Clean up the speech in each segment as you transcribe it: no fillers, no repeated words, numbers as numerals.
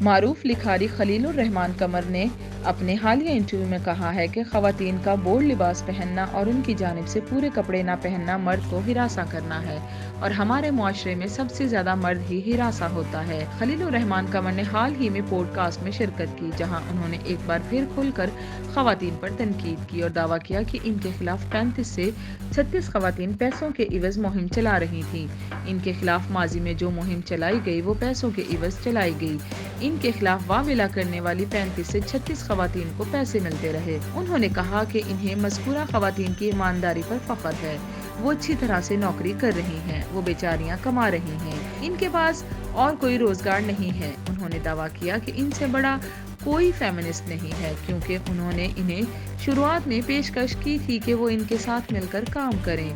معروف لکھاری خلیل الرحمان قمر نے اپنے حالیہ انٹرویو میں کہا ہے کہ خواتین کا بولڈ لباس پہننا اور ان کی جانب سے پورے کپڑے نہ پہننا مرد کو ہراساں کرنا ہے اور ہمارے معاشرے میں سب سے زیادہ مرد ہی ہراساں ہوتا ہے۔ خلیل الرحمان قمر نے حال ہی میں پوڈ کاسٹ میں شرکت کی، جہاں انہوں نے ایک بار پھر کھل کر خواتین پر تنقید کی اور دعویٰ کیا کہ ان کے خلاف 35 سے 36 خواتین پیسوں کے عوض مہم چلا رہی تھیں۔ ان کے خلاف ماضی میں جو مہم چلائی گئی وہ پیسوں کے عوض چلائی گئی۔ ان کے خلاف واویلا کرنے والی 35 سے 36 خواتین کو پیسے ملتے رہے۔ انہوں نے کہا کہ انہیں مذکورہ خواتین کی ایمانداری پر فخر ہے، وہ اچھی طرح سے نوکری کر رہی ہیں، وہ بیچاریاں کما رہی ہیں، ان کے پاس اور کوئی روزگار نہیں ہے۔ انہوں نے دعویٰ کیا کہ ان سے بڑا کوئی فیمنسٹ نہیں ہے، کیونکہ انہوں نے انہیں شروعات میں پیشکش کی تھی کہ وہ ان کے ساتھ مل کر کام کریں،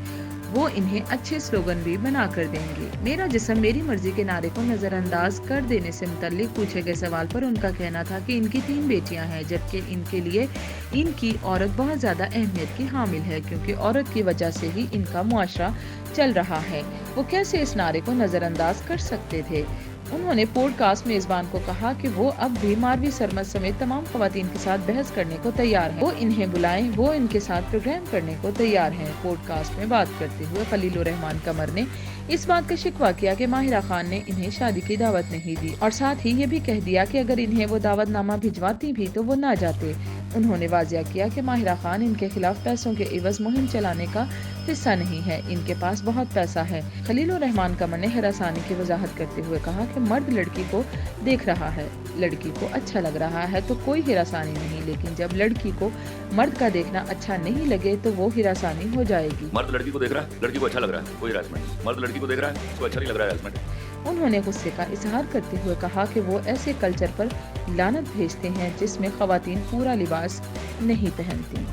وہ انہیں اچھے سلوگن بھی بنا کر دیں گے۔ میرا جسم میری مرضی کے نعرے کو نظر انداز کر دینے سے متعلق پوچھے گئے سوال پر ان کا کہنا تھا کہ ان کی 3 بیٹیاں ہیں، جبکہ ان کے لیے ان کی عورت بہت زیادہ اہمیت کی حامل ہے، کیونکہ عورت کی وجہ سے ہی ان کا معاشرہ چل رہا ہے۔ وہ کیسے اس نعرے کو نظر انداز کر سکتے تھے؟ انہوں نے پوڈ کاسٹ میزبان کو کہا کہ وہ اب بھی ماروی سرمد سمیت تمام خواتین کے ساتھ بحث کرنے کو تیار ہیں، وہ انہیں بلائیں، وہ ان کے ساتھ پروگرام کرنے کو تیار ہیں۔ پوڈ کاسٹ میں بات کرتے ہوئے خلیل الرحمان قمر نے اس بات کا شکوہ کیا کہ ماہرہ خان نے انہیں شادی کی دعوت نہیں دی، اور ساتھ ہی یہ بھی کہہ دیا کہ اگر انہیں وہ دعوت نامہ بھجواتی بھی تو وہ نہ جاتے۔ انہوں نے واضح کیا کہ ماہرہ خان ان کے خلاف پیسوں کے عوض مہم چلانے کا حصہ نہیں ہے، ان کے پاس بہت پیسہ ہے۔ خلیل الرحمان قمر نے ہراسانی کی وضاحت کرتے ہوئے کہا کہ مرد لڑکی کو دیکھ رہا ہے، لڑکی کو اچھا لگ رہا ہے تو کوئی ہراسانی نہیں، لیکن جب لڑکی کو مرد کا دیکھنا اچھا نہیں لگے تو وہ ہراسانی ہو جائے گی۔ مرد لڑکی کو دیکھ رہا ہے، لڑکی کو اچھا لگ رہا ہے، کوئی ہراسمنٹ۔ مرد لڑکی کو دیکھ رہا ہے، اس کو اچھا نہیں لگ رہا ہے، ہراسمنٹ۔ انہوں نے غصے کا اظہار کرتے ہوئے کہا کہ وہ ایسے کلچر پر لعنت بھیجتے ہیں جس میں خواتین پورا لباس نہیں پہنتی۔